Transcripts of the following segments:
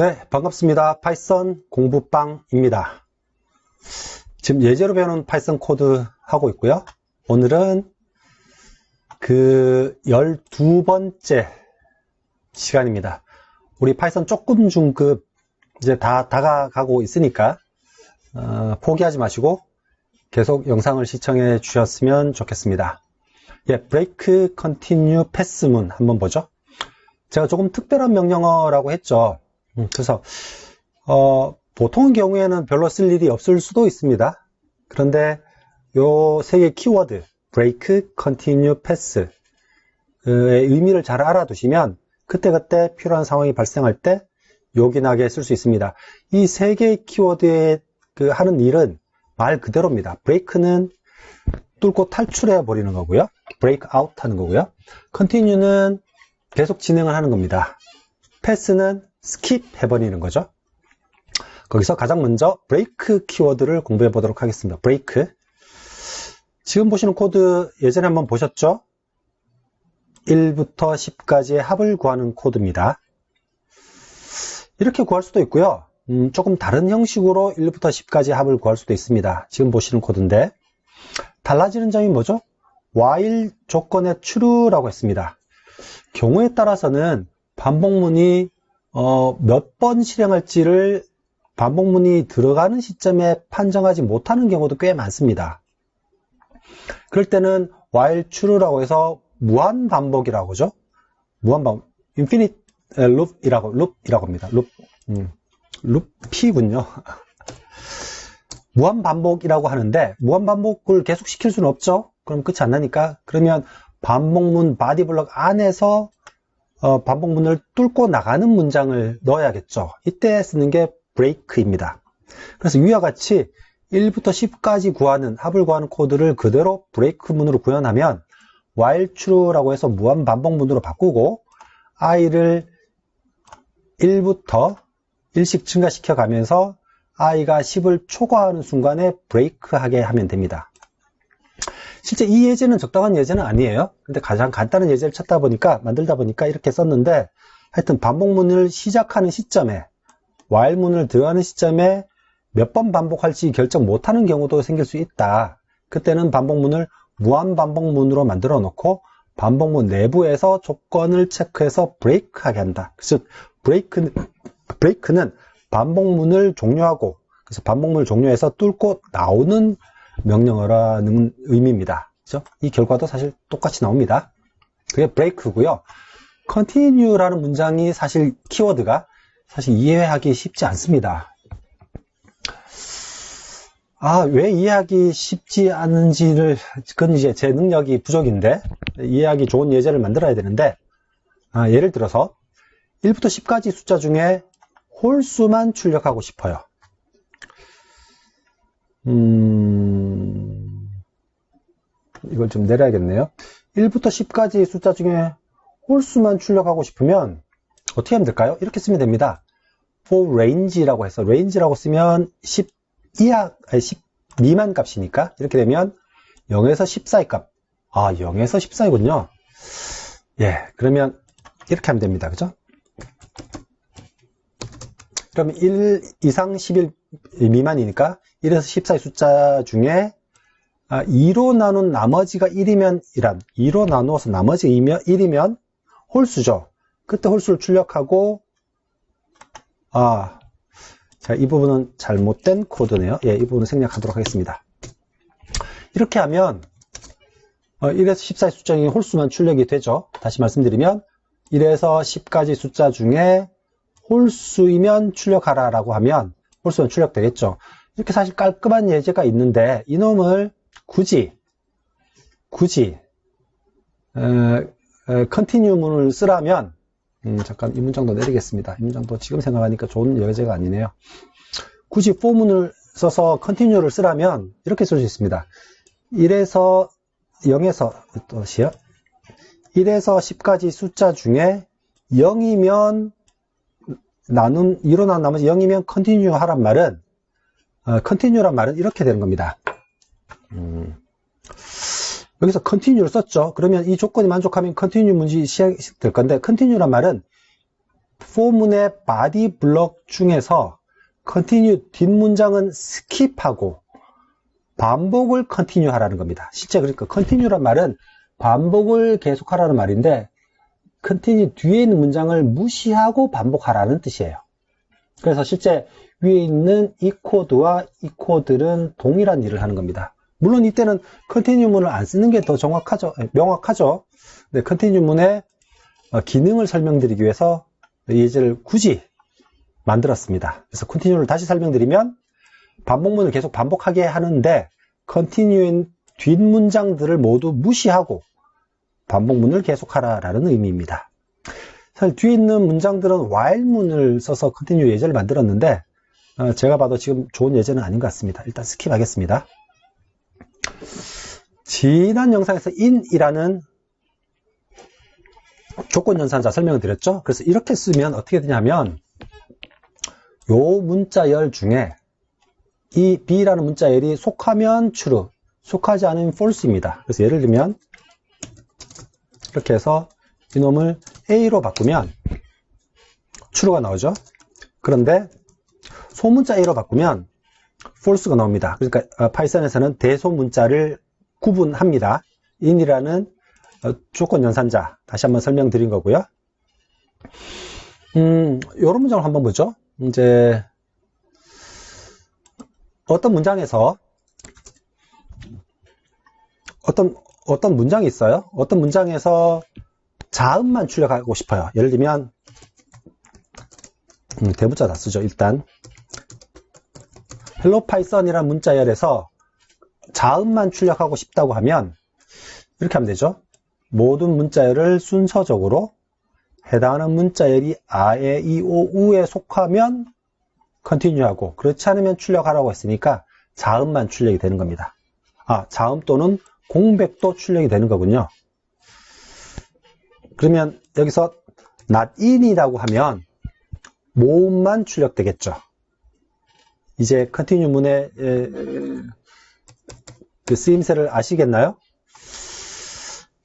네, 반갑습니다. 파이썬 공부방입니다. 지금 예제로 배우는 파이썬 코드 하고 있고요. 오늘은 그 12번째 시간입니다. 우리 파이썬 조금 중급 이제 다 다가가고 있으니까 포기하지 마시고 계속 영상을 시청해 주셨으면 좋겠습니다. break, continue, pass문 한번 보죠. 제가 조금 특별한 명령어라고 했죠. 그래서 보통 경우에는 별로 쓸 일이 없을 수도 있습니다. 그런데 요 세 개 키워드 break, continue, pass 의 의미를 잘 알아두시면 그때그때 필요한 상황이 발생할 때 요긴하게 쓸 수 있습니다. 이 세 개의 키워드에 하는 일은 말 그대로입니다. break는 뚫고 탈출해 버리는 거고요. break out 하는 거고요. continue는 계속 진행을 하는 겁니다. pass는 스킵 해버리는 거죠. 거기서 가장 먼저 break 키워드를 공부해 보도록 하겠습니다. break. 지금 보시는 코드 예전에 한번 보셨죠? 1부터 10까지의 합을 구하는 코드입니다. 이렇게 구할 수도 있고요. 조금 다른 형식으로 1부터 10까지 합을 구할 수도 있습니다. 지금 보시는 코드인데 달라지는 점이 뭐죠? while 조건의 true라고 했습니다. 경우에 따라서는 반복문이 몇 번 실행할지를 반복문이 들어가는 시점에 판정하지 못하는 경우도 꽤 많습니다. 그럴 때는 while true라고 해서 무한 반복이라고 하죠. 무한 반복, infinite loop이라고 합니다. loop이군요. 무한 반복이라고 하는데 무한 반복을 계속 시킬 수는 없죠. 그럼 끝이 안 나니까. 그러면 반복문 바디블럭 안에서 반복문을 뚫고 나가는 문장을 넣어야겠죠. 이때 쓰는 게 break입니다. 그래서 위와 같이 1부터 10까지 구하는 합을 구하는 코드를 그대로 break문으로 구현하면 while true라고 해서 무한 반복문으로 바꾸고 i를 1부터 1씩 증가시켜 가면서 i가 10을 초과하는 순간에 break하게 하면 됩니다. 실제 이 예제는 적당한 예제는 아니에요. 근데 가장 간단한 예제를 만들다 보니까 이렇게 썼는데, 하여튼 반복문을 시작하는 시점에, while문을 들어가는 시점에 몇 번 반복할지 결정 못하는 경우도 생길 수 있다. 그때는 반복문을 무한 반복문으로 만들어 놓고 반복문 내부에서 조건을 체크해서 break하게 한다. 즉, break는 반복문을 종료하고, 그래서 반복문을 종료해서 뚫고 나오는 명령어라는 의미입니다. 그죠? 이 결과도 사실 똑같이 나옵니다. 그게 break고요. continue라는 문장이 사실 키워드가 사실 이해하기 쉽지 않습니다. 왜 이해하기 쉽지 않은지를, 그건 이제 제 능력이 부족인데, 이해하기 좋은 예제를 만들어야 되는데, 예를 들어서 1부터 10까지 숫자 중에 홀수만 출력하고 싶어요. 이걸 좀 내려야겠네요. 1부터 10까지 숫자 중에 홀수만 출력하고 싶으면 어떻게 하면 될까요? 이렇게 쓰면 됩니다. for range라고 해서 range라고 쓰면 10 미만 값이니까 이렇게 되면 0에서 10 사이 값. 0에서 10 사이군요. 그러면 이렇게 하면 됩니다. 그죠? 그러면 1 이상 11 미만이니까 1에서 10 사이 숫자 중에 2로 나눈 나머지가 1이면 2로 나누어서 나머지 1이면 홀수죠. 그때 홀수를 출력하고 자, 이 부분은 잘못된 코드네요. 이 부분은 생략하도록 하겠습니다. 이렇게 하면 1에서 10 사이 숫자 중에 홀수만 출력이 되죠. 다시 말씀드리면 1에서 10까지 숫자 중에 홀수이면 출력하라 라고 하면 홀수는 출력되겠죠. 이렇게 사실 깔끔한 예제가 있는데 이놈을 굳이 continue 문을 쓰라면 잠깐 이 문장도 내리겠습니다. 이 문장도 지금 생각하니까 좋은 예제가 아니네요. 굳이 for 문을 써서 continue를 쓰라면 이렇게 쓸 수 있습니다. 1에서 10까지 숫자 중에 0이면 2로 나눈 나머지 0이면 continue 하란 말은 continue란 말은 이렇게 되는 겁니다. 여기서 continue를 썼죠. 그러면 이 조건이 만족하면 continue 문제 시작될 건데 continue란 말은 포문의 body 블록 중에서 continue 뒷문장은 스킵하고 반복을 continue 하라는 겁니다. 실제 그러니까 continue란 말은 반복을 계속하라는 말인데 continue 뒤에 있는 문장을 무시하고 반복하라는 뜻이에요. 그래서 실제 위에 있는 이 코드와 이 코드는 동일한 일을 하는 겁니다. 물론 이때는 continue문을 안 쓰는 게 더 명확하죠. 근데 continue문의 기능을 설명드리기 위해서 이 예제를 굳이 만들었습니다. 그래서 continue를 다시 설명드리면 반복문을 계속 반복하게 하는데 continue인 뒷문장들을 모두 무시하고 반복문을 계속하라라는 의미입니다. 사실 뒤에 있는 문장들은 while문을 써서 continue 예제를 만들었는데 제가 봐도 지금 좋은 예제는 아닌 것 같습니다. 일단 스킵하겠습니다. 지난 영상에서 in이라는 조건연산자 설명을 드렸죠. 그래서 이렇게 쓰면 어떻게 되냐면 요 문자열 중에 이 B라는 문자열이 속하면 true, 속하지 않으면 false입니다. 그래서 예를 들면 이렇게 해서 이놈을 A로 바꾸면 true가 나오죠. 그런데 소문자 A로 바꾸면 false가 나옵니다. 그러니까 파이썬에서는 대소문자를 구분합니다. in이라는 조건 연산자 다시 한번 설명드린 거고요. 이런 문장을 한번 보죠. 이제 어떤 문장에서 어떤 문장이 있어요. 어떤 문장에서 자음만 출력하고 싶어요. 예를 들면 대문자 다 쓰죠. 일단 hello python이라는 문자열에서 자음만 출력하고 싶다고 하면 이렇게 하면 되죠. 모든 문자열을 순서적으로 해당하는 문자열이 아, 에, 이, 오, 우에 속하면 continue하고 그렇지 않으면 출력하라고 했으니까 자음만 출력이 되는 겁니다. 자음 또는 공백도 출력이 되는 거군요. 그러면 여기서 not in이라고 하면 모음만 출력되겠죠. 이제 continue 문의 그 쓰임새를 아시겠나요?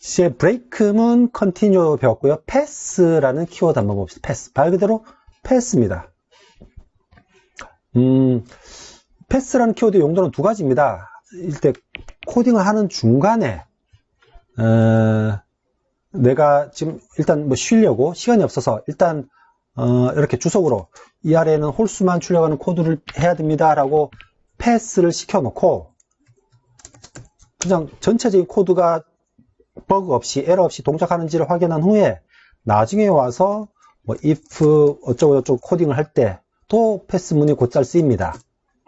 이제 break문 continue 배웠고요. pass라는 키워드 한번 봅시다. pass. 말 그대로 pass입니다. pass라는 키워드의 용도는 두 가지입니다. 일단 코딩을 하는 중간에 내가 지금 일단 뭐 쉬려고 시간이 없어서 일단 이렇게 주석으로 이 아래에는 홀수만 출력하는 코드를 해야 됩니다 라고 패스를 시켜놓고 그냥 전체적인 코드가 버그 없이 에러 없이 동작하는지를 확인한 후에 나중에 와서 뭐 if 어쩌고저쩌고 코딩을 할 때 또 패스문이 곧잘 쓰입니다.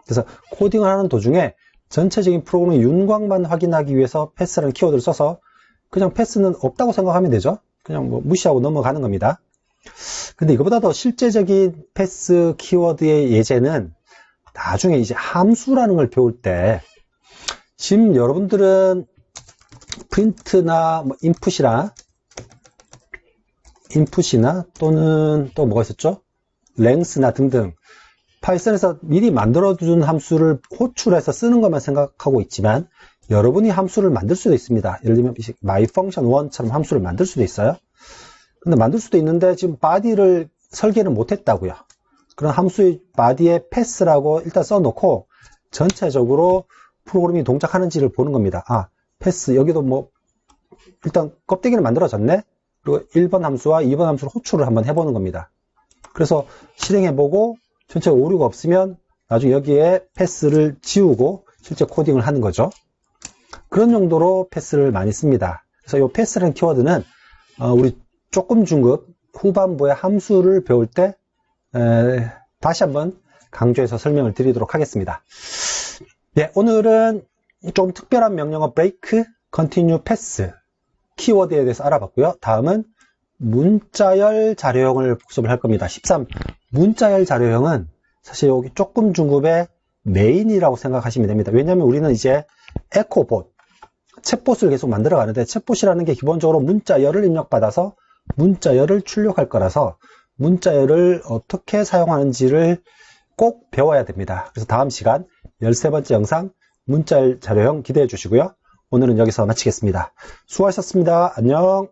그래서 코딩을 하는 도중에 전체적인 프로그램의 윤곽만 확인하기 위해서 패스라는 키워드를 써서 그냥 패스는 없다고 생각하면 되죠. 그냥 뭐 무시하고 넘어가는 겁니다. 근데 이거보다 더 실제적인 패스 키워드의 예제는 나중에 이제 함수라는 걸 배울 때 지금 여러분들은 프린트나 뭐 인풋이나 또는 또 뭐가 있었죠? 랭스나 등등 파이썬에서 미리 만들어둔 함수를 호출해서 쓰는 것만 생각하고 있지만 여러분이 함수를 만들 수도 있습니다. 예를 들면 myfunction1처럼 함수를 만들 수도 있어요. 근데 만들 수도 있는데 지금 body를 설계를 못했다고요. 그런 함수의 body에 pass라고 일단 써놓고 전체적으로 프로그램이 동작하는지를 보는 겁니다. 패스 여기도 뭐 일단 껍데기를 만들어졌네. 그리고 1번 함수와 2번 함수를 호출을 한번 해보는 겁니다. 그래서 실행해보고 전체 오류가 없으면 나중에 여기에 패스를 지우고 실제 코딩을 하는 거죠. 그런 용도로 패스를 많이 씁니다. 그래서 이 패스라는 키워드는 우리 조금 중급 후반부에 함수를 배울 때 다시 한번 강조해서 설명을 드리도록 하겠습니다. 네, 오늘은 좀 특별한 명령어 break, continue, pass 키워드에 대해서 알아봤고요. 다음은 문자열 자료형을 복습을 할 겁니다. 13. 문자열 자료형은 사실 여기 조금 중급의 메인이라고 생각하시면 됩니다. 왜냐하면 우리는 이제 에코봇, 챗봇을 계속 만들어 가는데 챗봇이라는 게 기본적으로 문자열을 입력받아서 문자열을 출력할 거라서 문자열을 어떻게 사용하는지를 꼭 배워야 됩니다. 그래서 다음 시간 13번째 영상 문자열 자료형 기대해 주시고요. 오늘은 여기서 마치겠습니다. 수고하셨습니다. 안녕.